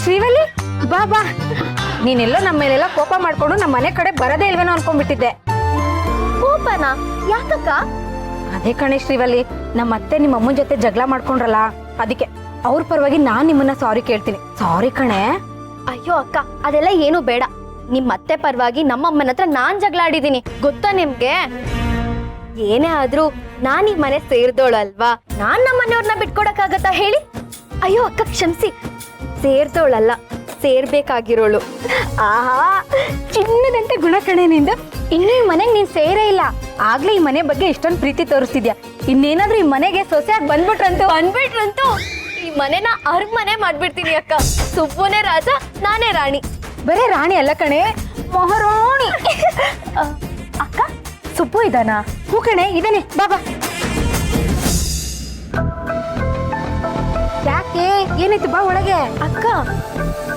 ಶ್ರೀವಲ್ಲಿ ಬಾ ಬಾ. ನೀನೆಲ್ಲೋ ನಮ್ಮ ಮೇಲೆಲ್ಲ ಕೋಪ ಮಾಡ್ಕೊಂಡು ನಮ್ಮ ಮನೆ ಕಡೆ ಬರದೇ ಇಲ್ವೇನೋ ಅನ್ಕೊಂಡ್ಬಿಟ್ಟಿದ್ದೆ. ಕೋಪನಾ? ಯಾಕಕ್ಕ? ಅದೇ ಕಣೆ ಶ್ರೀವಲ್ಲಿ, ನಮ್ಮ ಅತ್ತೆ ನಿಮ್ಮ ಅಮ್ಮನ ಜೊತೆ ಜಗಳ ಮಾಡ್ಕೊಂಡ್ರಲ್ಲ, ಅದಕ್ಕೆ ಅವ್ರ ಪರವಾಗಿ ನಾನ್ ನಿಮ್ಮನ್ನ ಸಾರಿ ಕೇಳ್ತೀನಿ. ಸಾರಿ ಕಣೆ. ಅಯ್ಯೋ ಅಕ್ಕ, ಅದೆಲ್ಲ ಏನು ಬೇಡ. ನಿಮ್ ಅತ್ತೆ ಪರವಾಗಿ ನಮ್ಮಮ್ಮನ ಹತ್ರ ನಾನ್ ಜಗಳ ಆಡಿದೀನಿ, ಗೊತ್ತಾ ನಿಮ್ಗೆ? ಏನೇ ಆದ್ರೂ ನಾನ್ ಈ ಮನೆ ಸೇರ್ದೋಳಲ್ವಾ, ನಾನ್ ನಮ್ಮ ಮನೆಯವ್ರನ್ನ ಬಿಟ್ಕೊಡಕ್ಕಾಗತ್ತಾ ಹೇಳಿ? ಅಯ್ಯೋ ಅಕ್ಕ ಕ್ಷಮಿಸಿ, ಸೇರ್ದೋಳಲ್ಲ, ಸೇರ್ಬೇಕಾಗಿರೋಳು. ಆಹಾ, ಚಿನ್ನದಂತೆ ಗುಣ ಕಣೆ ನಿಂದು. ಇನ್ನು ಈ ಮನೆಗೆ ನೀನ್ ಸೇರೇ ಇಲ್ಲ, ಆಗ್ಲೇ ಈ ಮನೆ ಬಗ್ಗೆ ಇಷ್ಟೊಂದು ಪ್ರೀತಿ ತೋರಿಸ್ತಿದ್ಯಾ. ಇನ್ನೇನಾದ್ರೂ ಈ ಮನೆಗೆ ಸೊಸೆಯಾಗಿ ಬಂದ್ಬಿಟ್ರಂತೂ ಈ ಮನೆನ ಅರಮನೆ ಮಾಡ್ಬಿಡ್ತೀನಿ ಅಕ್ಕ. ಸುಬ್ಬುನೇ ರಾಜ, ನಾನೇ ರಾಣಿ. ಬರೇ ರಾಣಿ ಅಲ್ಲ ಕಣೆ, ಮಹಾರಾಣಿ. ಅಕ್ಕ, ಸುಬ್ಬು ಇದಾನಾ? ಹೂ ಕಣೆ, ಇದಾನೆ. ಬಾಬಾ. ಯಾಕೆ, ಏನಾಯ್ತು? ಬಾ ಒಳಗೆ. ಅಕ್ಕ,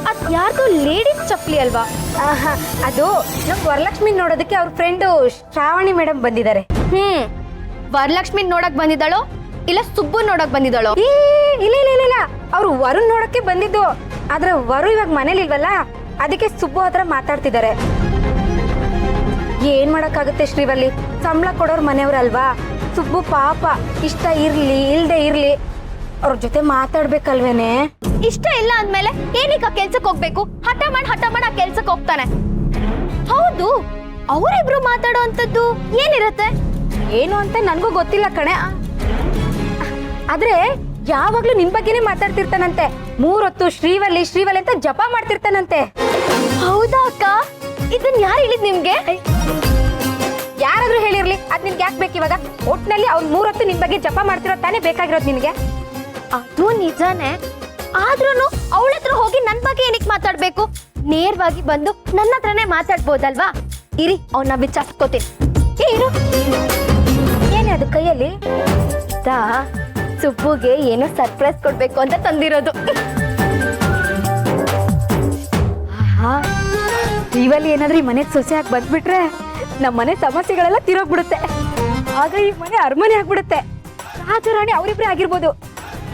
ಅದ್ ಯಾರ್ದು ಲೇಡೀಸ್ ಚಪ್ಲಿ ಅಲ್ವಾ? ಆಹಾ, ಅದು ನಮ್ ವರಲಕ್ಷ್ಮಿ ನೋಡೋದಕ್ಕೆ ಅವ್ರ ಫ್ರೆಂಡು ಶ್ರಾವಣಿ ಮೇಡಮ್ ಬಂದಿದ್ದಾರೆ. ವರಲಕ್ಷ್ಮಿ ನೋಡಕ್ ಬಂದಿದ್ದಾಳೋ ಇಲ್ಲ ಸುಬ್ಬು ನೋಡಕ್ ಬಂದಿದ್ದಾಳೋ? ಇಲ್ಲ ಇಲ್ಲ ಇಲ್ಲ ಇಲ್ಲ, ಅವ್ರು ವರುಣ್ ನೋಡಕ್ಕೆ ಬಂದಿದ್ದು. ಆದ್ರೆ ವರು ಇವಾಗ ಮನೇಲಿ ಇಲ್ವಲ್ಲ, ಅದಕ್ಕೆ ಸುಬ್ಬು ಹತ್ರ ಮಾತಾಡ್ತಿದ್ದಾರೆ. ಏನ್ ಮಾಡಕ್ಕಾಗುತ್ತೆ ಶ್ರೀವಲ್ಲಿ, ಸಂಬಳ ಕೊಡೋರ್ ಮನೆಯವ್ರಲ್ವಾ. ಸುಬ್ಬು ಪಾಪ, ಇಷ್ಟ ಇರ್ಲಿ ಇಲ್ದೆ ಇರ್ಲಿ ಅವ್ರ ಜೊತೆ ಮಾತಾಡ್ಬೇಕಲ್ವೇನೆ. ಇಷ್ಟ ಇಲ್ಲ ಅಂದ್ಮೇಲೆ ಏನೀಗ ಕೆಲ್ಸಕ್ಕೆ ಹೋಗ್ಬೇಕು? ಹಠ ಮಾಡಿ ಆ ಕೆಲ್ಸಕ್ಕೆ ಹೋಗ್ತಾನೆ. ಹೌದು, ಅವರಿಬ್ರು ಮಾತಾಡೋ ಅಂತದ್ದು ಏನಿರತ್ತೆ? ಏನು ಅಂತ ನನ್ಗೂ ಗೊತ್ತಿಲ್ಲ ಕಣೆ. ಆದ್ರೆ ಯಾವಾಗ್ಲೂ ನಿನ್ ಬಗ್ಗೆನೇ ಮಾತಾಡ್ತಿರ್ತಾನಂತೆ. 3 ಹೊತ್ತು ಶ್ರೀವಲ್ಲಿ ಶ್ರೀವಲ್ಲಿ ಅಂತ ಜಪ ಮಾಡ್ತಿರ್ತಾನಂತೆ. ಹೌದಾ ಅಕ್ಕ? ಇದನ್ ಯಾರು ಹೇಳಿದ್ ನಿಮ್ಗೆ? ಯಾರಾದ್ರೂ ಹೇಳಿರ್ಲಿ, ಅದ್ ನಿನ್ಗೆ ಯಾಕೆ ಬೇಕು ಇವಾಗ? ಒಟ್ನಲ್ಲಿ ಅವ್ನ್ 3 ಹೊತ್ತು ನಿನ್ ಬಗ್ಗೆ ಜಪ ಮಾಡ್ತಿರೋದ್ ತಾನೇ ಬೇಕಾಗಿರೋದು ನಿನ್ಗೆ. ಅದು ನಿಜಾನೇ, ಆದ್ರೂನು ಅವಳ ಹತ್ರ ಹೋಗಿ ನನ್ ಬಗ್ಗೆ ಏನಕ್ಕೆ ಮಾತಾಡ್ಬೇಕು? ನೇರವಾಗಿ ಬಂದು ನನ್ನ ಹತ್ರನೇ ಮಾತಾಡ್ಬೋದಲ್ವಾ? ಇರಿ, ಅವನ್ನ ವಿಚಾರಿಸ್ಕೋತೀನಿ. ಏನೇ ಅದು ಕೈಯಲ್ಲಿ? ಸುಬ್ಬುಗೆ ಏನೋ ಸರ್ಪ್ರೈಸ್ ಕೊಡ್ಬೇಕು ಅಂತ ತಂದಿರೋದು. ಶ್ರೀವಲ್ಲಿ ಏನಾದ್ರೂ ಈ ಮನೆ ಸೊಸೆಯಾಗಿ ಬಂದ್ಬಿಟ್ರೆ ನಮ್ಮ ಮನೆ ಸಮಸ್ಯೆಗಳೆಲ್ಲ ತಿರೋಗ್ಬಿಡುತ್ತೆ. ಆಗ ಈ ಮನೆ ಅರಮನೆ ಆಗ್ಬಿಡುತ್ತೆ. ರಾಜರಾಣಿ ಅವರಿಬ್ರೇ ಆಗಿರ್ಬೋದು,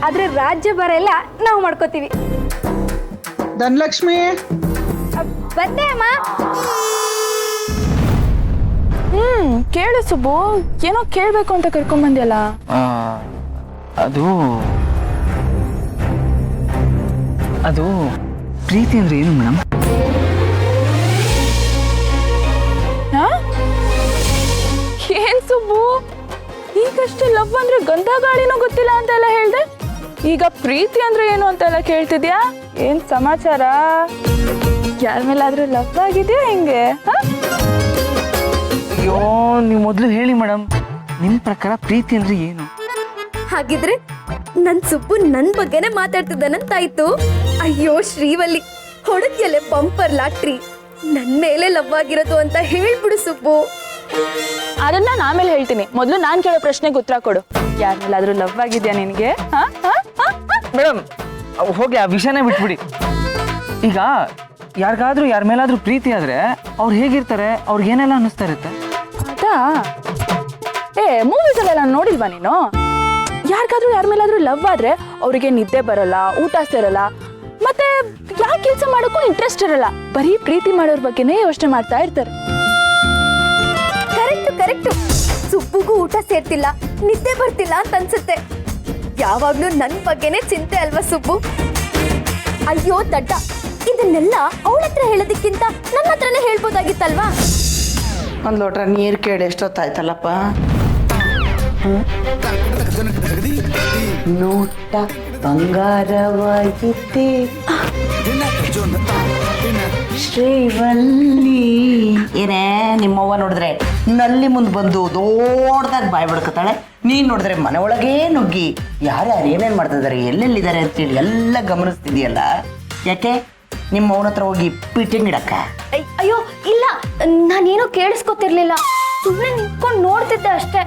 ಆದ್ರೆ ರಾಜ್ಯಭಾರ ಎಲ್ಲ ನಾವು ಮಾಡ್ಕೋತೀವಿ. ಧನಲಕ್ಷ್ಮಿ, ಬಂದೆ ಅಮ್ಮ. ಕೇಳು ಸುಬ್ಬು, ಏನೋ ಕೇಳ್ಬೇಕು ಅಂತ ಕರ್ಕೊಂಡ್ ಬಂದ್ಯಲ್ಲ. ಅದು ಪ್ರೀತಿ ಅಂದ್ರೆ ಏನು ಮೇಡಮ್? ಏನ್ ಸುಬ್ಬು, ಈಗಷ್ಟೇ ಲವ್ ಅಂದ್ರೆ ಗಂಧ ಗಾಳಿನೂ ಗೊತ್ತಿಲ್ಲ ಅಂತೆಲ್ಲ ಹೇಳ್ದೆ, ಈಗ ಪ್ರೀತಿ ಅಂದ್ರೆ ಏನು ಅಂತೆಲ್ಲ ಕೇಳ್ತಿದ್ಯಾ? ಏನ್ ಸಮಾಚಾರ? ಯಾರ ಮೇಲಾದ್ರೂ ಲವ್ ಆಗಿದ್ಯಾ ಹೆಂಗೆ? ಅಯ್ಯೋ, ನೀವು ಮೊದಲು ಹೇಳಿ ಮೇಡಮ್, ನಿಮ್ ಪ್ರಕಾರ ಪ್ರೀತಿ ಅಂದ್ರೆ ಏನು? ಹಾಗಿದ್ರೆ ನನ್ ಸುಬ್ಬು ನನ್ ಬಗ್ಗೆನೆ ಮಾತಾಡ್ತಿದ್ದಾನಂತಾಯ್ತು. ಅಯ್ಯೋ ಶ್ರೀವಲ್ಲಿ, ಹೊಡೆದ್ಯಲೆ ಬಂಪರ್ ಲಾಟ್ರಿ. ನನ್ ಮೇಲೆ ಲವ್ ಆಗಿರೋದು ಅಂತ ಹೇಳ್ಬಿಡು ಸುಬ್ಬು. ಅದನ್ನ ನಾನು ಆಮೇಲೆ ಹೇಳ್ತೀನಿ, ಮೊದಲು ನಾನ್ ಕೇಳೋ ಪ್ರಶ್ನೆಗೆ ಉತ್ತರ ಕೊಡು. ಯಾರ ಮೇಲಾದ್ರೂ ಲವ್ ಆಗಿದ್ಯಾ ನಿನ್ಗೆ? ಮೇಡಮ್ ಹೋಗಿ ಆ ವಿಷಯನೇ ಬಿಟ್ಬಿಡಿ. ಈಗ ಯಾರಿಗಾದ್ರೂ ಯಾರ ಮೇಲಾದ್ರೂ ಪ್ರೀತಿ ಆದ್ರೆ ಅವ್ರು ಹೇಗಿರ್ತಾರೆ, ಅವ್ರಿಗೆ ಏನೆಲ್ಲ ಅನ್ನಿಸ್ತಾ ಇರುತ್ತೆ? ಅದಾ, ಮೂವೀಸ್ ಅಲ್ಲೆಲ್ಲ ನೋಡಿಲ್ವಾ ನೀನು? ಯಾರಿಗಾದ್ರೂ ಯಾರ ಮೇಲಾದ್ರೂ ಲವ್ ಆದ್ರೆ ಅವ್ರಿಗೆ ನಿದ್ದೆ ಬರಲ್ಲ, ಊಟ ಸೇರಲ್ಲ, ಮತ್ತೆ ಯಾವ ಕೆಲಸ ಮಾಡೋಕ್ಕೂ ಇಂಟ್ರೆಸ್ಟ್ ಇರಲ್ಲ. ಬರೀ ಪ್ರೀತಿ ಮಾಡೋರ್ ಬಗ್ಗೆನೇ ಯೋಚನೆ ಮಾಡ್ತಾ ಇರ್ತಾರೆ. ಕರೆಕ್ಟ್. ಸುಬ್ಬುಗೂ ಊಟ ಸೇರ್ತಿಲ್ಲ, ನಿದ್ದೆ ಬರ್ತಿಲ್ಲ ಅಂತ ಅನ್ಸುತ್ತೆ. ಯಾವಾಗ್ಲೂ ನನ್ ಬಗ್ಗೆನೇ ಚಿಂತೆ ಅಲ್ವಾ ಸುಬ್ಬು? ಅಯ್ಯೋ ದಡ್ಡ, ಇದನ್ನೆಲ್ಲ ಅವಳ ಹತ್ರ ಹೇಳೋದಕ್ಕಿಂತ ನನ್ನ ಹತ್ರನೇ ಹೇಳ್ಬೋದಾಗಿತ್ತಲ್ವಾ? ಒಂದು ಲೋಟ ನೀರು ಕೇಳಿ ಎಷ್ಟೊತ್ತಾಯ್ತಲ್ಲಪ್ಪ. ನೋಟ ಬಂಗಾರವಾಗಿದ್ದೆ ಶ್ರೀವಲ್ಲಿ. ಏನೇ ನಿಮ್ಮವ್ವ ನೋಡಿದ್ರೆ ನಲ್ಲಿ ಮುಂದೆ ಬಂದು ದೊಡ್ಡದಾಗಿ ಬಾಯ್ ಬಿಡ್ಕತ್ತಾಳೆ, ನೀನು ನೋಡಿದ್ರೆ ಮನೆ ಒಳಗೇ ನುಗ್ಗಿ ಯಾರ್ಯಾರು ಏನೇನು ಮಾಡ್ತಿದ್ದಾರೆ, ಎಲ್ಲೆಲ್ಲಿದ್ದಾರೆ ಅಂತೇಳಿ ಎಲ್ಲ ಗಮನಿಸ್ತಿದೆಯಲ್ಲ. ಯಾಕೆ ನಿಮ್ಮ ಅವನ ಹತ್ರ ಹೋಗಿ ಪೀಟಿಂಗ್ ಇಡಕ್ಕ? ಅಯ್ಯೋ ಇಲ್ಲ, ನಾನೇನೋ ಕೇಳಿಸ್ಕೊತಿರ್ಲಿಲ್ಲ, ಸುಮ್ಮನೆ ನಿಂತ್ಕೊಂಡು ನೋಡ್ತಿದ್ದೆ ಅಷ್ಟೇ.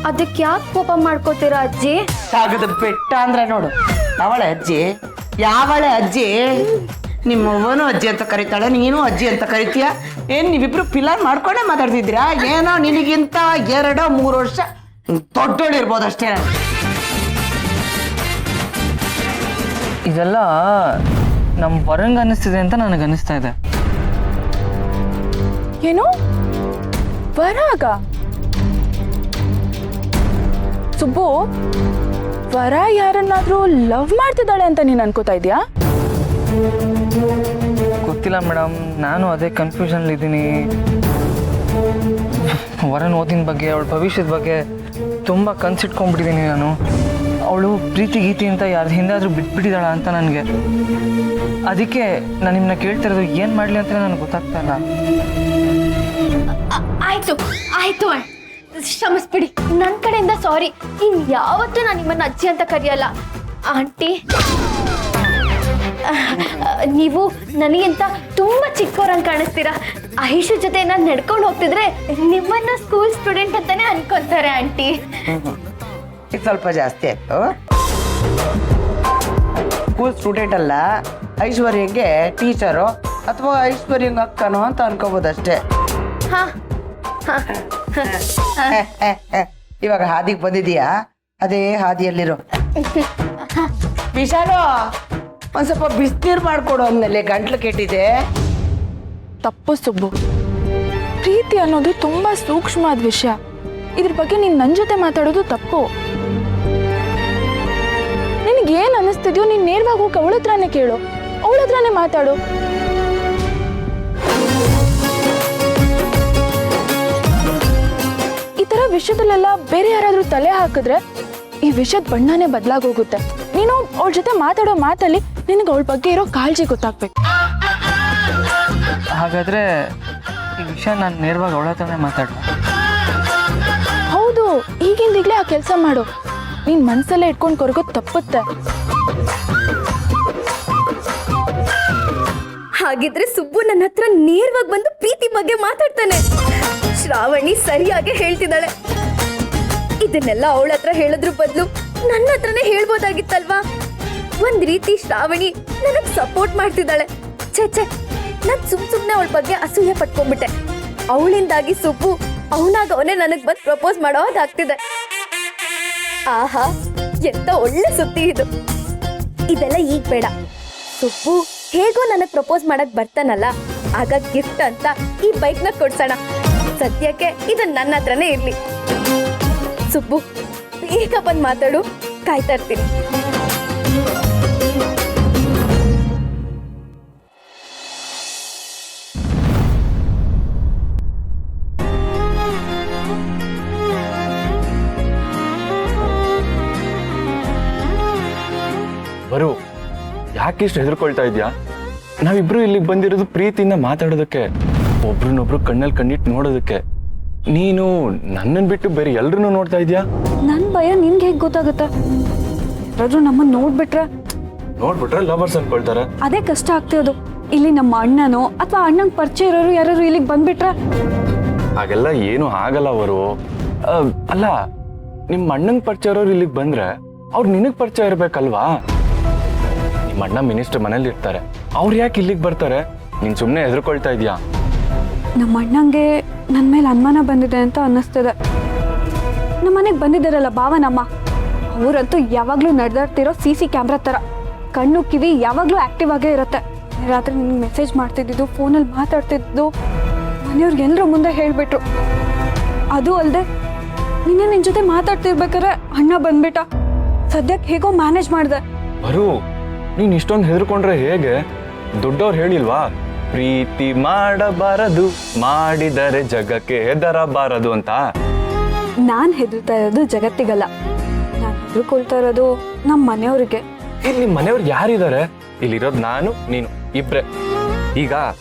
ಅದಕ್ಕೆ ಯಾಕೆ ಕೋಪ ಮಾಡ್ಕೋತೀರಾ ಅಜ್ಜಿ? ಕಾಗದ ಬೆಟ್ಟ ಅಂದ್ರೆ ನೋಡು, ಅವಳೆ ಅಜ್ಜಿ. ಯಾವಳೆ ಅಜ್ಜಿ? ನಿಮ್ಮವ್ವನು ಅಜ್ಜಿ ಅಂತ ಕರೀತಾಳೆ, ನೀನು ಅಜ್ಜಿ ಅಂತ ಕರಿತೀಯ. ಏನ್ ನೀವಿಬ್ರು ಪಿಲಾನ್ ಮಾಡ್ಕೊಂಡೇ ಮಾತಾಡ್ತಿದ್ದೀರಾ? ಏನೋ ನಿನಗಿಂತ 2-3 ವರ್ಷ ದೊಡ್ಡೋಳಿರ್ಬೋದು ಅಷ್ಟೇ. ಇದೆಲ್ಲ ನಮ್ಮ ವರಂಗ್ ಅನ್ನಿಸ್ತಿದೆ ಅಂತ ನನಗೆ ಅನ್ನಿಸ್ತಾ ಇದೆ. ಏನು ವರಾಗ? ಸುಬ್ಬು, ವರ ಯಾರನ್ನಾದ್ರೂ ಲವ್ ಮಾಡ್ತಿದ್ದಾಳೆ ಅಂತ ನೀನು ಅನ್ಕೋತಾ ಇದೀಯಾ? ಗೊತ್ತಿಲ್ಲ ಮೇಡಮ್, ನಾನು ಅದೇ ಕನ್ಫ್ಯೂಷನ್ಲಿ ಇದ್ದೀನಿ. ವರನ್ ಓದಿನ ಬಗ್ಗೆ, ಅವಳ ಭವಿಷ್ಯದ ಬಗ್ಗೆ ತುಂಬ ಕನ್ಸಿಟ್ಕೊಂಡ್ಬಿಟ್ಟಿದ್ದೀನಿ ನಾನು. ಅವಳು ಪ್ರೀತಿ ಗೀತಿ ಅಂತ ಯಾರ ಹಿಂದೆ ಆದರೂ ಬಿಟ್ಬಿಟ್ಟಿದ್ದಾಳ ಅಂತ ನನಗೆ. ಅದಕ್ಕೆ ನಾನು ನಿಮ್ಮನ್ನ ಕೇಳ್ತಿರೋದು ಏನು ಮಾಡಲಿ ಅಂತ ನನಗೆ ಗೊತ್ತಾಗ್ತಾ ಇಲ್ಲ. ಆಯ್ತು ಆಯ್ತು ಕ್ಷಮಿಸ್ಬಿಡಿ, ನನ್ನ ಕಡೆಯಿಂದ ಸಾರಿ. ಇನ್ ಯಾವತ್ತೂ ನಾನು ನಿಮ್ಮನ್ನ ಅಜ್ಜಿ ಅಂತ ಕರೆಯಲ್ಲ. ಆಂಟಿ, ನೀವು ನನಗಿಂತ ತುಂಬಾ ಚಿಕ್ಕವರಂಗೆ ಕಾಣಿಸ್ತೀರಾ. ಆಯುಷ್ ಜೊತೆ ನಾನು ನಡ್ಕೊಂಡು ಹೋಗ್ತಿದ್ರೆ ನಿಮ್ಮನ್ನ ಸ್ಕೂಲ್ ಸ್ಟೂಡೆಂಟ್ ಅಂತಾನೆ ಅನ್ಕೊಂತಾರೆ ಆಂಟಿ. ಇದು ಸ್ವಲ್ಪ ಜಾಸ್ತಿ ಆಯ್ತು. ಸ್ಕೂಲ್ ಸ್ಟೂಡೆಂಟ್ ಅಲ್ಲ, ಐಶ್ವರ್ಯಂಗೆ ಟೀಚರು ಅಥವಾ ಐಶ್ವರ್ಯಂಗೆ ಅಕ್ಕನೋ ಅಂತ ಅನ್ಕೋಬೋದಷ್ಟೇ. ಹಾ ಇವಾಗ ಹಾದಿಗೆ ಬಂದಿದೀಯಾ, ಅದೇ ಹಾದಿಯಲ್ಲಿರು. ವಿಶಾಲು, ಒಂದ್ ಸ್ವಲ್ಪ ಬಿಸಿನೀರು ಮಾಡ್ಕೊಡು ಅಂದ್ಮೇಲೆ ಗಂಟ್ಲು ಕೆಟ್ಟಿದೆ. ತಪ್ಪು ಸುಬ್ಬು, ಪ್ರೀತಿ ಅನ್ನೋದು ತುಂಬಾ ಸೂಕ್ಷ್ಮವಾದ ವಿಷಯ. ಇದ್ರ ಬಗ್ಗೆ ನೀನು ನನ್ನ ಜೊತೆ ಮಾತಾಡೋದು ತಪ್ಪು. ನಿನಗೇನು ಅನ್ನಿಸ್ತಿದ್ಯೋ ನೀನು ನೇರವಾಗಿ ಹೋಗಿ ಅವಳ ಹತ್ರನೇ ಕೇಳು, ಅವಳ ಹತ್ರನೇ ಮಾತಾಡು. ಈ ಥರ ವಿಷಯದಲ್ಲೆಲ್ಲ ಬೇರೆ ಯಾರಾದರೂ ತಲೆ ಹಾಕಿದ್ರೆ ಈ ವಿಷಯದ ಬಣ್ಣನೇ ಬದಲಾಗೋಗುತ್ತೆ. ನೀನು ಅವಳ ಜೊತೆ ಮಾತಾಡೋ ಮಾತಲ್ಲಿ ನಿನಗೆ ಅವಳ ಬಗ್ಗೆ ಇರೋ ಕಾಳಜಿ ಗೊತ್ತಾಗ್ಬೇಕು. ಹಾಗಾದರೆ ಈ ವಿಷಯ ನಾನು ನೇರವಾಗಿ ಅವಳ ಹತ್ರನೇ ಮಾತಾಡೋಣ. ಹೌದು, ಈಗಿಂದೀಗಲೇ ಆ ಕೆಲಸ ಮಾಡು. ನೀನ್ ಮನ್ಸಲ್ಲೇ ಇಟ್ಕೊಂಡು ಕೊರಗೋದು ತಪ್ಪುತ್ತೆ. ಹಾಗಿದ್ರೆ ಸುಬ್ಬು ನನ್ನ ಹತ್ರ ನೇರವಾಗಿ ಬಂದು ಪ್ರೀತಿ ಬಗ್ಗೆ ಮಾತಾಡ್ತಾನೆ. ಶ್ರಾವಣಿ ಸರಿಯಾಗಿ ಹೇಳ್ತಿದ್ದಾಳೆ. ಇದನ್ನೆಲ್ಲ ಅವಳ ಹತ್ರ ಹೇಳೋದ್ರ ಬದಲು ನನ್ನ ಹತ್ರನೇ ಹೇಳ್ಬೋದಾಗಿತ್ತಲ್ವಾ? ಒಂದ್ ರೀತಿ ಶ್ರಾವಣಿ ನನಗ್ ಸಪೋರ್ಟ್ ಮಾಡ್ತಿದ್ದಾಳೆ. ಛೇ, ನಾನ್ ಸುಮ್ನೆ ಅವಳ ಬಗ್ಗೆ ಅಸೂಯೆ ಪಟ್ಕೊಂಡ್ಬಿಟ್ಟೆ. ಅವಳಿಂದಾಗಿ ಸುಬ್ಬು ಅವನಾಗ ಅವನೇ ನನಗ್ ಬಂದು ಪ್ರಪೋಸ್ ಮಾಡೋ ಹಾಗಾಗ್ತಿದೆ. ಆಹಾ, ಎಂತ ಒಳ್ಳೆ ಸುದ್ದಿ ಇದು. ಇದೆಲ್ಲ ಈಗ ಬೇಡ. ಸುಬ್ಬು ಹೇಗೋ ನನಗ್ ಪ್ರಪೋಸ್ ಮಾಡಕ್ ಬರ್ತಾನಲ್ಲ, ಆಗ ಗಿಫ್ಟ್ ಅಂತ ಈ ಬೈಕ್ನ ಕೊಡ್ಸೋಣ. ಸದ್ಯಕ್ಕೆ ಇದು ನನ್ನ ಹತ್ರನೇ ಇರ್ಲಿ. ಸುಬ್ಬು, ಬೇಗ ಬಂದು ಮಾತಾಡು, ಕಾಯ್ತಾ ಇರ್ತೀನಿ. ಬರು, ಯಾಕಿಷ್ಟು ಹೆದರ್ಕೊಳ್ತಾ ಇದ್ಯಾ? ನಾವಿಬ್ರು ಇಲ್ಲಿಗೆ ಬಂದಿರೋದು ಪ್ರೀತಿಯಿಂದ ಮಾತಾಡೋದಕ್ಕೆ, ಒಬ್ರನ್ನೊಬ್ರು ಕಣ್ಣಲ್ಲಿ ಕಣ್ಣಿಟ್ಟು ನೋಡೋದಕ್ಕೆ. ನೀನು ನನ್ನನ್ನು ಬಿಟ್ಟು ಬೇರೆ ಎಲ್ರನ್ನೂ ನೋಡ್ತಾ ಇದ್ಯಾ? ನನ್ನ ಭಯ ನಿನ್ಗೆ ಹೇಗೆ ಗೊತ್ತಾಗುತ್ತೆ? ಯಾರಾದ್ರೂ ನಮ್ಮನ್ನ ನೋಡ್ಬಿಟ್ರೆ ಲವರ್ಸ್ ಅನ್ಕೊಳ್ತಾರೆ. ಅದೇ ಕಷ್ಟ ಆಗ್ತಿರೋದು. ಇಲ್ಲಿ ನಮ್ಮ ಅಣ್ಣನೋ ಅಥವಾ ಅಣ್ಣಂಗೆ ಪರಿಚಯ ಇರೋರು ಯಾರು ಇಲ್ಲಿಗೆ ಬಂದ್ಬಿಟ್ರೆ? ಹಾಗೆಲ್ಲ ಏನು ಆಗಲ್ಲ ಅವರು. ಅಲ್ಲ, ನಿಮ್ಮ ಅಣ್ಣಂಗೆ ಪರಿಚಯ ಇರೋರು ಇಲ್ಲಿಗೆ ಬಂದ್ರೆ ಅವ್ರು ನಿನಗೆ ಪರಿಚಯ ಇರ್ಬೇಕಲ್ವಾ? ನಿಮ್ಮ ಅಣ್ಣ ಮಿನಿಸ್ಟರ್ ಮನೇಲಿ ಇರ್ತಾರೆ, ಅವ್ರು ಯಾಕೆ ಇಲ್ಲಿಗೆ ಬರ್ತಾರೆ? ನೀನು ಸುಮ್ಮನೆ ಹೆದರ್ಕೊಳ್ತಾ ಇದೀಯಾ? ನಮ್ಮ ಅಣ್ಣಂಗೆ ನನ್ನ ಮೇಲೆ ಅನುಮಾನ ಬಂದಿದೆ ಅಂತ ಅನ್ನಿಸ್ತದೆ. ನಮ್ಮ ಮನೆಗೆ ಬಂದಿದ್ದಾರಲ್ಲ ಭಾವನಮ್ಮ, ಅವರಂತೂ ಯಾವಾಗಲೂ ನಡೆದಾಡ್ತಿರೋ CC ಕ್ಯಾಮ್ರಾ ಥರ. ಕಣ್ಣು ಕಿವಿ ಯಾವಾಗಲೂ ಆ್ಯಕ್ಟಿವ್ ಆಗೇ ಇರುತ್ತೆ. ರಾತ್ರಿ ನಿಮ್ಗೆ ಮೆಸೇಜ್ ಮಾಡ್ತಿದ್ದು, ಫೋನಲ್ಲಿ ಮಾತಾಡ್ತಿದ್ದು ಮನೆಯವ್ರಿಗೆಲ್ಲರೂ ಮುಂದೆ ಹೇಳಿಬಿಟ್ರು. ಅದು ಅಲ್ಲದೆ ನಿನ್ನೆ ನಿನ್ನ ಜೊತೆ ಮಾತಾಡ್ತಿರ್ಬೇಕಾದ್ರೆ ಅಣ್ಣ ಬಂದ್ಬಿಟ್ಟ. ಸದ್ಯಕ್ಕೆ ಹೇಗೋ ಮ್ಯಾನೇಜ್ ಮಾಡಿದೆ. ಬರು, ನೀನು ಇಷ್ಟೊಂದು ಹೆದರ್ಕೊಂಡ್ರೆ ಹೇಗೆ? ದೊಡ್ಡವ್ರು ಹೇಳಿಲ್ವಾ, ಪ್ರೀತಿ ಮಾಡಬಾರದು, ಮಾಡಿದರೆ ಜಗಕ್ಕೆ ಹೆದರಬಾರದು ಅಂತ? ನಾನು ಹೆದರ್ತಾ ಇರೋದು ಜಗತ್ತಿಗಲ್ಲ, ನಾನು ಹೆದರ್ಕೊಳ್ತಾ ಇರೋದು ನಮ್ಮ ಮನೆಯವ್ರಿಗೆ. ಇಲ್ಲಿ ನಿಮ್ಮ ಮನೆಯವ್ರು ಯಾರಿದ್ದಾರೆ? ಇಲ್ಲಿರೋದು ನಾನು ನೀನು ಇಬ್ರೆ. ಈಗ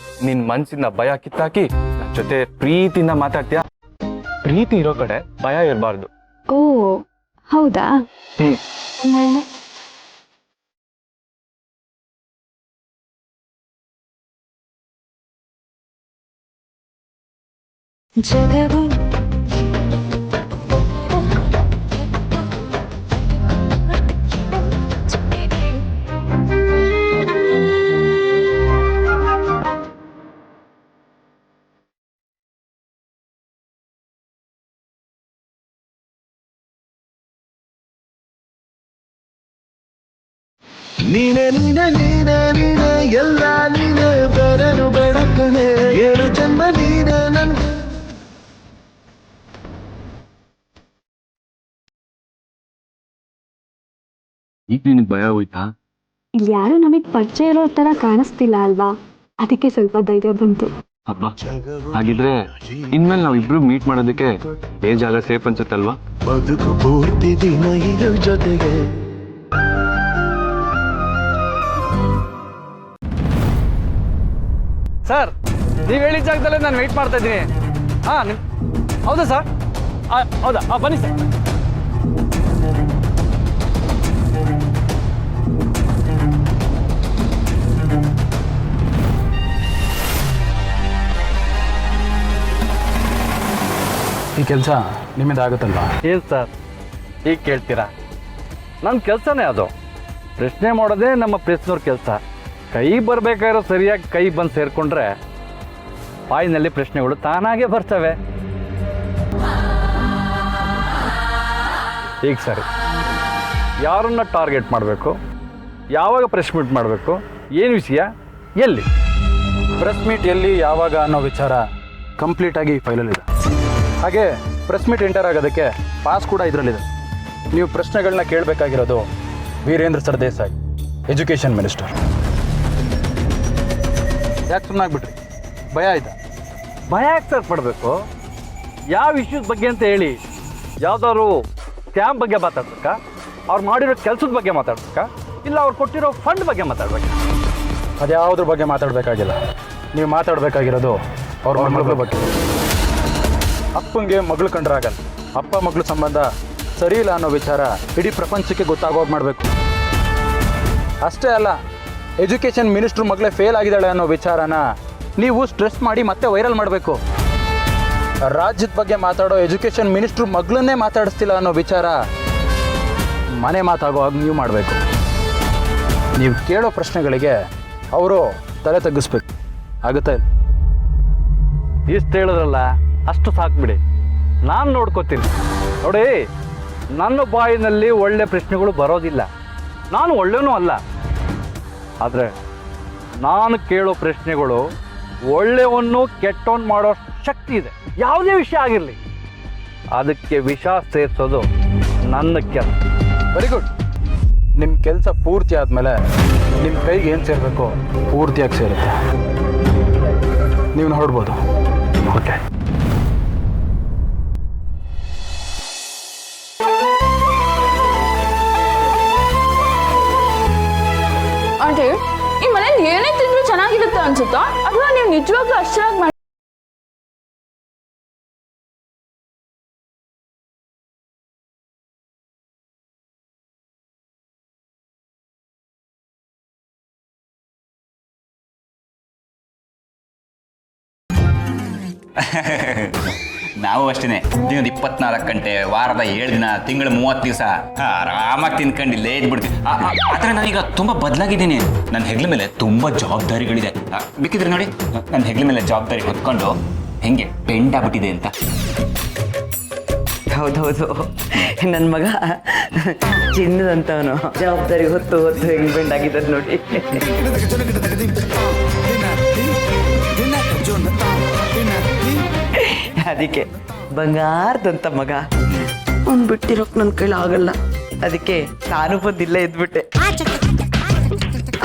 ನಿನ್ ಮನ್ಸಿನ ಭಯ ಕಿತ್ತಾಕಿ ನನ್ನ ಜೊತೆ ಪ್ರೀತಿಯಿಂದ ಮಾತಾಡ್ತೀಯಾ? ಪ್ರೀತಿ ಇರೋ ಕಡೆ ಭಯ ಇರಬಾರ್ದು. ಓ ಹೌದಾ? ಜಗವು ನೀನೆ ನೀನೆ ನೀನೆ ನೀನೆ ಎಲ್ಲ ನೀನೆ ಬೇರೆನು ಬೇಡ ಕಣೆ 7 ಜನ್ಮ ನೀನೆ ನನ್ ಈಗ ನಿನಗೆ ಭಯ ಹೋಯ್ತಾ? ಇಲ್ಲಿ ಯಾರು ನಮಗೆ ಪರಿಚಯ ಇರೋ ಥರ ಕಾಣಿಸ್ತಿಲ್ಲ ಅಲ್ವಾ, ಅದಕ್ಕೆ ಸ್ವಲ್ಪ ಧೈರ್ಯ ಬಂತು. ಹಬ್ಬ, ಹಾಗಿದ್ರೆ ಇನ್ಮೇಲೆ ನಾವಿಬ್ರು ಮೀಟ್ ಮಾಡೋದಕ್ಕೆ ಏ ಜಾಗ ಸೇಫ್ ಅನ್ಸುತ್ತಲ್ವಾ? ಬದುಕು ಪೂರ್ತಿ ದಿನ ಇರೋ ಜೊತೆಗೆ. ಸರ್, ನೀವು ಹೇಳಿದ ಜಾಗದಲ್ಲೇ ನಾನು ವೆಯ್ಟ್ ಮಾಡ್ತಾ ಇದ್ದೀನಿ. ಹಾಂ, ಹೌದಾ ಸರ್? ಹೌದಾ, ಬನ್ನಿ ಸರ್. ಈ ಕೆಲಸ ನಿಮ್ಮಿಂದಾಗುತ್ತಲ್ವಾ? ಏನು ಸರ್ ಈಗ ಕೇಳ್ತೀರಾ? ನನ್ನ ಕೆಲಸನೇ ಅದು. ಪ್ರಶ್ನೆ ಮಾಡೋದೇ ನಮ್ಮ ಪ್ರೆಸ್ನವ್ರ ಕೆಲಸ. ಕೈ ಬರಬೇಕಾಗಿರೋ ಸರಿಯಾಗಿ ಕೈ ಬಂದು ಸೇರಿಕೊಂಡ್ರೆ ಬಾಯಿನಲ್ಲಿ ಪ್ರಶ್ನೆಗಳು ತಾನಾಗೇ ಬರ್ತವೆ. ಈಗ ಸರಿ, ಯಾರನ್ನ ಟಾರ್ಗೆಟ್ ಮಾಡಬೇಕು, ಯಾವಾಗ ಪ್ರೆಸ್ ಮೀಟ್ ಮಾಡಬೇಕು, ಏನು ವಿಷಯ, ಎಲ್ಲಿ ಪ್ರೆಸ್ ಮೀಟ್ ಎಲ್ಲಿ ಯಾವಾಗ ಅನ್ನೋ ವಿಚಾರ ಕಂಪ್ಲೀಟಾಗಿ ಈ ಫೈಲಲ್ಲಿದೆ. ಹಾಗೆ ಪ್ರೆಸ್ ಮೀಟ್ ಎಂಟರ್ ಆಗೋದಕ್ಕೆ ಪಾಸ್ ಕೂಡ ಇದರಲ್ಲಿದೆ. ನೀವು ಪ್ರಶ್ನೆಗಳನ್ನ ಕೇಳಬೇಕಾಗಿರೋದು ವೀರೇಂದ್ರ ಸರ್ದೇಸಾಯಿ, ಎಜುಕೇಷನ್ ಮಿನಿಸ್ಟರ್. ಯಾಕೆ ಸುಮ್ಮನಾಗ್ಬಿಟ್ರಿ? ಭಯ ಆಯ್ತಾ? ಭಯ ಯಾಕೆ ಸರ್ ಪಡಬೇಕು? ಯಾವ ಇಶ್ಯೂಸ್ ಬಗ್ಗೆ ಅಂತ ಹೇಳಿ, ಯಾವುದಾದ್ರು ಸ್ಕ್ಯಾಮ್ ಬಗ್ಗೆ ಮಾತಾಡ್ಬೇಕಾ, ಅವ್ರು ಮಾಡಿರೋ ಕೆಲಸದ ಬಗ್ಗೆ ಮಾತಾಡ್ಬೇಕಾ, ಇಲ್ಲ ಅವ್ರು ಕೊಟ್ಟಿರೋ ಫಂಡ್ ಬಗ್ಗೆ ಮಾತಾಡ್ಬೇಕಾ? ಅದ್ಯಾವುದ್ರ ಬಗ್ಗೆ ಮಾತಾಡಬೇಕಾಗಿಲ್ಲ. ನೀವು ಮಾತಾಡಬೇಕಾಗಿರೋದು ಅವ್ರ ಮಗಳ ಬಗ್ಗೆ. ಅಪ್ಪಂಗೆ ಮಗಳು ಕಂಡ್ರಾಗಲ್ಲ, ಅಪ್ಪ ಮಗಳು ಸಂಬಂಧ ಸರಿ ಇಲ್ಲ ಅನ್ನೋ ವಿಚಾರ ಇಡೀ ಪ್ರಪಂಚಕ್ಕೆ ಗೊತ್ತಾಗೋಗಿ ಮಾಡಬೇಕು. ಅಷ್ಟೇ ಅಲ್ಲ, ಎಜುಕೇಷನ್ ಮಿನಿಸ್ಟ್ರು ಮಗಳೇ ಫೇಲ್ ಆಗಿದ್ದಾಳೆ ಅನ್ನೋ ವಿಚಾರನ ನೀವು ಸ್ಟ್ರೆಸ್ ಮಾಡಿ ಮತ್ತೆ ವೈರಲ್ ಮಾಡಬೇಕು. ರಾಜ್ಯದ ಬಗ್ಗೆ ಮಾತಾಡೋ ಎಜುಕೇಷನ್ ಮಿನಿಸ್ಟ್ರು ಮಗಳನ್ನೇ ಮಾತಾಡಿಸ್ತಿಲ್ಲ ಅನ್ನೋ ವಿಚಾರ ಮನೆ ಮಾತಾಗೋ ಹಾಗೆ ನೀವು ಮಾಡಬೇಕು. ನೀವು ಕೇಳೋ ಪ್ರಶ್ನೆಗಳಿಗೆ ಅವರು ತಲೆ ತಗ್ಗಿಸ್ಬೇಕು. ಆಗುತ್ತಾ ಇಲ್ಲ? ಇಷ್ಟು ಹೇಳಿದ್ರಲ್ಲ, ಅಷ್ಟು ಸಾಕ್ಬಿಡಿ, ನಾನು ನೋಡ್ಕೋತೀನಿ. ನೋಡಿ, ನನ್ನ ಬಾಯಿನಲ್ಲಿ ಒಳ್ಳೆ ಪ್ರಶ್ನೆಗಳು ಬರೋದಿಲ್ಲ, ನಾನು ಒಳ್ಳೆನೂ ಅಲ್ಲ. ಆದರೆ ನಾನು ಕೇಳೋ ಪ್ರಶ್ನೆಗಳು ಒಳ್ಳೆಯನ್ನು ಕೆಟ್ಟವನು ಮಾಡೋ ಶಕ್ತಿ ಇದೆ. ಯಾವುದೇ ವಿಷಯ ಆಗಿರಲಿ, ಅದಕ್ಕೆ ವಿಷ ಸೇರಿಸೋದು ನನ್ನ ಕೆಲಸ. Very good. ನಿಮ್ಮ ಕೆಲಸ ಪೂರ್ತಿ ಆದಮೇಲೆ ನಿಮ್ಮ ಕೈಗೆ ಏನು ಸೇರಬೇಕು ಪೂರ್ತಿಯಾಗಿ ಸೇರುತ್ತೆ. ನೀವು ನೋಡ್ಬೋದು. ಓಕೆ. ಆಂಟಿ, ಈ ಮನೇಲಿ ಏನೇ ತಿಂದ್ರು ಚೆನ್ನಾಗಿರುತ್ತೆ ಅನ್ಸುತ್ತಾ, ಅಥವಾ ನೀವು ನಿಜವಾಗ್ಲೂ ಅಷ್ಟಾಗಿ ಮಾಡಿ? ನಾವು ಅಷ್ಟೇ, ದಿನದ 24 ಗಂಟೆ, ವಾರದ 7 ದಿನ, ತಿಂಗಳ 30 ದಿವಸ ಆರಾಮಾಗಿ ತಿನ್ಕೊಂಡು ಇಲ್ಲೇ ಇದ್ಬಿಡ್ತೀವಿ. ಆದರೆ ನಾನೀಗ ತುಂಬ ಬದಲಾಗಿದ್ದೀನಿ. ನನ್ನ ಹೆಗ್ಲ ಮೇಲೆ ತುಂಬ ಜವಾಬ್ದಾರಿಗಳಿದೆ. ಬೇಕಿದ್ರೆ ನೋಡಿ, ನನ್ನ ಹೆಗ್ಲ ಮೇಲೆ ಜವಾಬ್ದಾರಿ ಹೊತ್ಕೊಂಡು ಹೆಂಗೆ ಬೆಂಡ್ ಆಗ್ಬಿಟ್ಟಿದೆ ಅಂತ. ಹೌದೌದು, ನನ್ನ ಮಗ ಚಿನ್ನದಂತವನು ಜವಾಬ್ದಾರಿ ಹೊತ್ತು ಹೊತ್ತು ಹೆಂಗ್ ಬೆಂಡಾಗಿದ್ದಾರೆ ನೋಡಿ. ಅದಕ್ಕೆ ಬಂಗಾರದಂತ ಮಗ ಅವ್ನು ಬಿಟ್ಟಿರೋಕ್ ನನ್ನ ಕೈಲಿ ಆಗಲ್ಲ. ಅದಕ್ಕೆ ನಾನು ಬಂದಿಲ್ಲ ಇದ್ಬಿಟ್ಟೆ.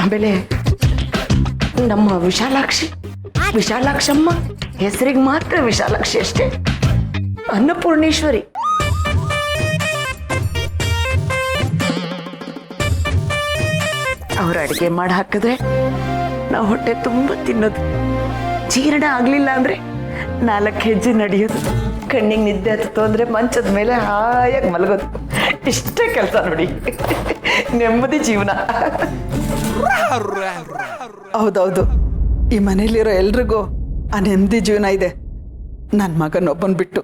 ಆಮೇಲೆ ನಮ್ಮ ವಿಶಾಲಾಕ್ಷಮ್ಮ ಹೆಸರಿಗೆ ಮಾತ್ರ ವಿಶಾಲಾಕ್ಷಿ ಅಷ್ಟೇ, ಅನ್ನಪೂರ್ಣೇಶ್ವರಿ. ಅವ್ರ ಅಡಿಗೆ ಮಾಡಿ ಹಾಕಿದ್ರೆ ನಾವು ಹೊಟ್ಟೆ ತುಂಬ ತಿನ್ನೋದು. ಜೀರ್ಣ ಆಗ್ಲಿಲ್ಲ ಅಂದ್ರೆ 4 ಹೆಜ್ಜೆ ನಡೆಯೋದು. ಕಣ್ಣಿಗೆ ನಿದ್ದೆ ಹತ್ತತ್ತು ಅಂದ್ರೆ ಮಂಚದ ಮೇಲೆ ಹಾಯಾಗಿ ಮಲಗೋದು. ಇಷ್ಟೇ ಕೆಲಸ ನೋಡಿ, ನೆಮ್ಮದಿ ಜೀವನ. ಹೌದೌದು, ಈ ಮನೇಲಿರೋ ಎಲ್ರಿಗೂ ಆ ನೆಮ್ಮದಿ ಜೀವನ ಇದೆ, ನನ್ನ ಮಗನೊಬ್ಬನ್ ಬಿಟ್ಟು.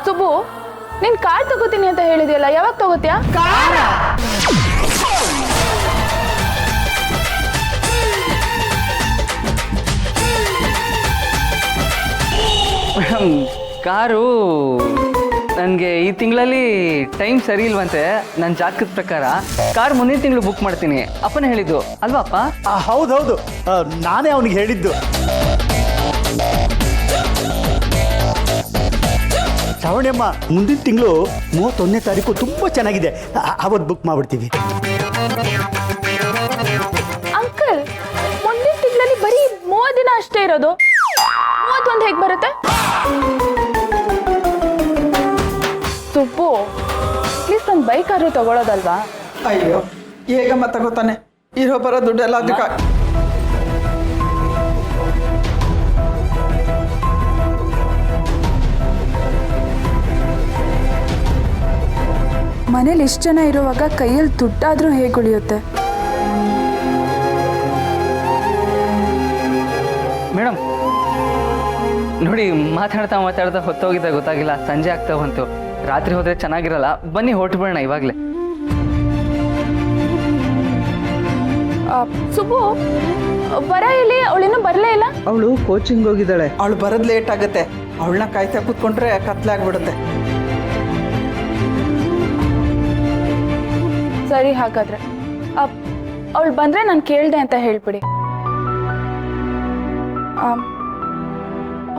ಸುಬ್ಬು, ನೀನ್ ಕಾರ್ ತಗೋತೀನಿ ಅಂತ ಹೇಳಿದ್ಯಲ್ಲ, ಯಾವಾಗ ತಗೋತ್ಯಾ? ಕಾರು ನನಗೆ ಈ ತಿಂಗಳಲ್ಲಿ ಟೈಮ್ ಸರಿ ಇಲ್ವಂತೆ ನನ್ನ ಜಾತಕದ ಪ್ರಕಾರ ಕಾರ್ ಮುಂದಿನ ತಿಂಗಳು ಬುಕ್ ಮಾಡ್ತೀನಿ ಅಪ್ಪನೇ ಹೇಳಿದ್ದು ಅಲ್ವಾ ಅಪ್ಪ? ಹೌದೌದು, ನಾನೇ ಅವನಿಗೆ ಹೇಳಿದ್ದು. ಶ್ರಾವಣಿಯಮ್ಮ, ಮುಂದಿನ ತಿಂಗಳು 31ನೇ ತಾರೀಕು ತುಂಬ ಚೆನ್ನಾಗಿದೆ, ಅವತ್ತು ಬುಕ್ ಮಾಡ್ಬಿಡ್ತೀವಿ. ಅಂಕಲ್, ಮುಂದಿನ ತಿಂಗಳಲ್ಲಿ ಬರೀ 30 ದಿನ ಅಷ್ಟೇ ಇರೋದು, 31 ಹೇಗೆ ಬರುತ್ತೆ? ಸುಬ್ಬು, ಪ್ಲೀಸ್ ಒಂದು ಬೈಕ್ ಆದ್ರೂ ತಗೊಳ್ಳೋದಲ್ವಾ? ಅಯ್ಯೋ, ಹೇಗಮ್ಮ ತಗೋತಾನೆ? ಇರೋ ಬರೋ ದುಡ್ಡೆಲ್ಲ ಅದಕ್ಕೆ ಮನೇಲಿ ಇಷ್ಟು ಜನ ಇರುವಾಗ ಕೈಯಲ್ಲಿ ದುಡ್ಡಾದ್ರೂ ಹೇಗೆ ಉಳಿಯುತ್ತೆ? ಮೇಡಮ್ ನೋಡಿ, ಮಾತಾಡ್ತಾ ಮಾತಾಡ್ತಾ ಹೊತ್ತೋಗಿದ್ದ ಗೊತ್ತಾಗಿಲ್ಲ, ಸಂಜೆ ಆಗ್ತಾ ಬಂತು. ರಾತ್ರಿ ಹೋದ್ರೆ ಚೆನ್ನಾಗಿರಲ್ಲ, ಬನ್ನಿ ಹೊರಟು ಬಿಡೋಣ ಇವಾಗಲೇ. ಸುಬ್ಬು, ಬರ ಇಲ್ಲಿ, ಅವಳಿನ್ನೂ ಬರಲೇ ಇಲ್ಲ. ಅವಳು ಕೋಚಿಂಗ್ ಹೋಗಿದ್ದಾಳೆ. ಅವಳು ಬರೋದು ಲೇಟ್ ಆಗುತ್ತೆ. ಅವಳನ್ನ ಕಾಯ್ತಾ ಕೂತ್ಕೊಂಡ್ರೆ ಕತ್ಲೆ ಆಗ್ಬಿಡುತ್ತೆ. ಸರಿ, ಹಾಗಾದ್ರೆ ಅವಳು ಬಂದ್ರೆ ನಾನು ಕೇಳಿದೆ ಅಂತ ಹೇಳ್ಬಿಡಿ.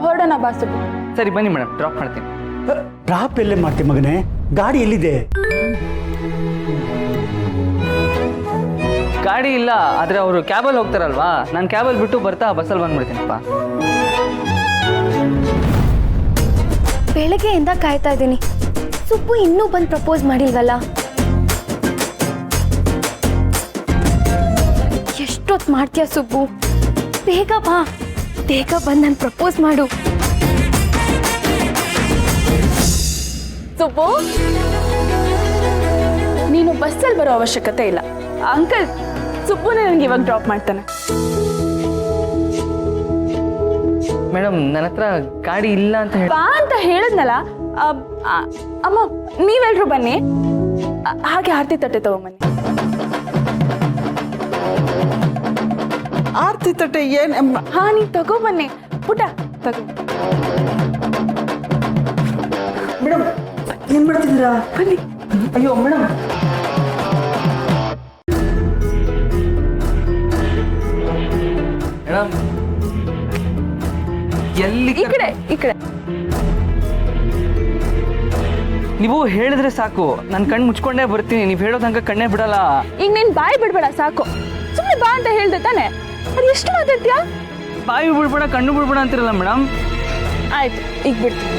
ಹೊರಡೋಣ ಬಾ ಸುಬ್ಬು. ಸರಿ ಬನ್ನಿ ಮೇಡಮ್, ಡ್ರಾಪ್ ಮಾಡ್ತೀನಿ. ಡ್ರಾಪ್ ಎಲ್ಲೇ ಮಾಡ್ತೀವಿ ಮಗನೇ? ಗಾಡಿ ಎಲ್ಲಿದೆ? ಗಾಡಿ ಇಲ್ಲ, ಆದರೆ ಅವರು ಕ್ಯಾಬಲ್ಲಿ ಹೋಗ್ತಾರಲ್ವಾ, ನಾನು ಕ್ಯಾಬಲ್ಲಿ ಬಿಟ್ಟು ಬರ್ತಾ ಬಸ್ಸಲ್ಲಿ ಬಂದ್ಬಿಡ್ತೀನಪ್ಪ. ಬೆಳಗ್ಗೆಯಿಂದ ಕಾಯ್ತಾ ಇದ್ದೀನಿ, ಸುಬ್ಬು ಇನ್ನೂ ಬಂದು ಪ್ರಪೋಸ್ ಮಾಡಿಲ್ವಲ್ಲ? ಎಷ್ಟೊತ್ತು ಮಾಡ್ತೀಯ ಸುಬ್ಬು? ಬೇಗ ಬಾ, ಬೇಗ ಬಂದು ನಾನು ಪ್ರಪೋಸ್ ಮಾಡು. ಸುಬ್ಬು, ನೀನು ಬಸ್ಸಲ್ಲಿ ಬರೋ ಅವಶ್ಯಕತೆ ಇಲ್ಲ. ಅಂಕಲ್, ಸುಬ್ಬುನೇ ನನಗೆ ಇವಾಗ ಡ್ರಾಪ್ ಮಾಡ್ತಾನೆ. ಮೇಡಮ್, ನನ್ನ ಹತ್ರ ಗಾಡಿ ಇಲ್ಲ ಅಂತ ಹೇಳಿ ಬಾ ಅಂತ ಹೇಳಿದ್ನಲ್ಲ. ಅಮ್ಮ, ನೀವೆಲ್ರೂ ಬನ್ನಿ, ಹಾಗೆ ಆರತಿ ತಟ್ಟೆ ತಗೊಂಬನ್ನಿ. ಆರ್ತಿ ತಟ್ಟೆ ಏನು? ಹಾ, ನೀನು ತಗೊಬನ್ನಿ ಪುಟ, ತಗೋ. ಮೇಡಮ್, ಏನು ಮಾಡ್ತಿದ್ದೀರಾ? ಬನ್ನಿ. ಅಯ್ಯೋ ಮೇಡಮ್, ಮೇಡಮ್ ಎಲ್ಲಿ? ಈ ಕಡೆ, ಈ ಕಡೆ. ನೀವು ಹೇಳಿದ್ರೆ ಸಾಕು, ನಾನು ಕಣ್ಣು ಮುಚ್ಕೊಂಡೇ ಬರ್ತೀನಿ. ನೀವು ಹೇಳೋ ತನಕ ಕಣ್ಣೇ ಬಿಡಲ್ಲ. ಈಗ ನೀನ್ ಬಾಯಿ ಬಿಡ್ಬೇಡ, ಸಾಕು. ಸುಮ್ಮನೆ ಬಾ ಅಂತ ಹೇಳ್ದೆ ತಾನೆ? ಅದು ಎಷ್ಟು ಮಾತಾಡ್ತೀಯಾ? ಬಾಯಿ ಬಿಡ್ಬೇಡ, ಕಣ್ಣು ಬಿಡ್ಬೇಡ ಅಂತಿರಲ್ಲ ಮೇಡಮ್. ಆಯ್ತು, ಈಗ ಬಿಡ್ತೀನಿ.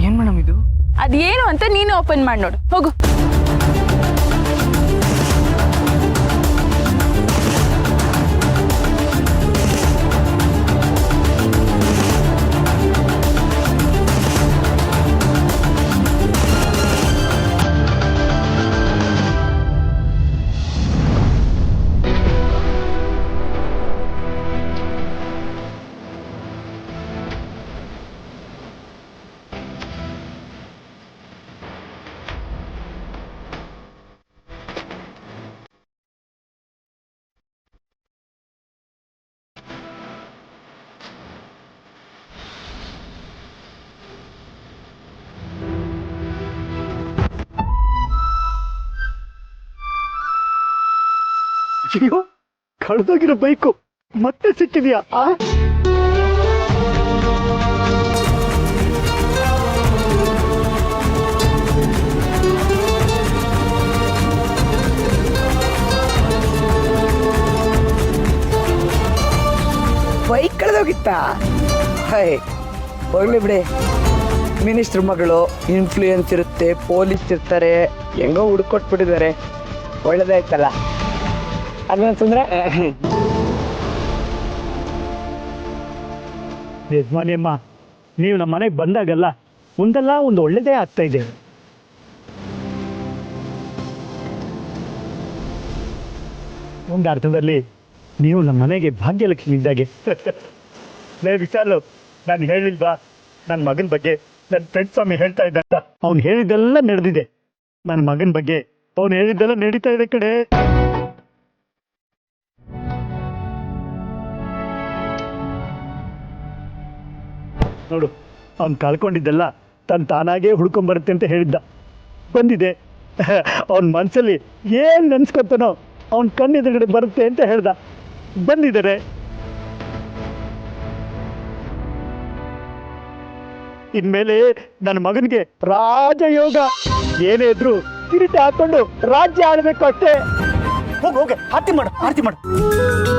ಏನ್ ಮೇಡಮ್ ಇದು? ಅದೇನು ಅಂತ ನೀನು ಓಪನ್ ಮಾಡಿ ನೋಡು, ಹೋಗು. ಅಯ್ಯೋ, ಕಳೆದೋಗಿರೋ ಬೈಕು ಮತ್ತೆ ಸಿಕ್ಕಿದ್ಯಾ? ಬೈಕ್ ಕಳೆದೋಗಿತ್ತಾ? ಹೈ, ಹೋಗ್ಲಿ ಬಿಡಿ. ಮಿನಿಸ್ಟ್ರ್ ಮಗಳು, ಇನ್ಫ್ಲೂಯೆನ್ಸ್ ಇರುತ್ತೆ, ಪೊಲೀಸ್ ಇರ್ತಾರೆ, ಹೆಂಗೋ ಹುಡ್ಕೊಟ್ಬಿಟ್ಟಿದ್ದಾರೆ. ಒಳ್ಳೇದಾಯ್ತಲ್ಲ ಅನ್ಸುಂದ್ರೆ. ಯಜಮಾನಿಯಮ್ಮ, ನೀವು ನಮ್ಮ ಮನೆಗೆ ಬಂದಾಗಲ್ಲ ಒಂದಲ್ಲ ಒಂದು ಒಳ್ಳೆಯದೇ ಆಗ್ತಾ ಇದೆ. ಒಂದು ಅರ್ಥದಲ್ಲಿ ನೀವು ನಮ್ಮ ಮನೆಗೆ ಭಾಗ್ಯಲಕ್ಷ್ಮಿ ಇದ್ದಾಗೆ. ಲೇ ವಿಶಾಲು, ನಾನು ಹೇಳಿಲ್ವಾ ನನ್ನ ಮಗನ ಬಗ್ಗೆ? ನನ್ನ ಫ್ರೆಂಡ್ ಸ್ವಾಮಿ ಹೇಳ್ತಾ ಇದ್ದ ಅವ್ನು ಹೇಳಿದ್ದೆಲ್ಲ ನಡೆದಿದೆ. ನನ್ನ ಮಗನ ಬಗ್ಗೆ ಅವ್ನು ಹೇಳಿದ್ದೆಲ್ಲ ನಡೀತಾ ಇದೆ ಕಡೆ. ನೋಡು, ಅವ್ನು ಕಳ್ಕೊಂಡಿದ್ದೆಲ್ಲ ತಾನಾಗೇ ಹುಡ್ಕೊಂಬರುತ್ತೆ ಅಂತ ಹೇಳಿದ್ದ. ಬಂದಿದೆ. ಅವನ ಮನಸ್ಸಲ್ಲಿ ಏನು ನೆನ್ಸ್ಕೊತಾನೋ ಅವನ ಕಣ್ಣೆದುರುಗಡೆ ಬರುತ್ತೆ ಅಂತ ಹೇಳ್ದ. ಬಂದಿದ್ದಾರೆ. ಇನ್ಮೇಲೆ ನನ್ನ ಮಗನಿಗೆ ರಾಜಯೋಗ. ಏನೇ ಇದ್ರು ಕಿರೀಟ ಹಾಕೊಂಡು ರಾಜ್ಯ ಆಡಬೇಕು ಅಷ್ಟೇ. ಹೋಗು, ಆರತಿ ಮಾಡು.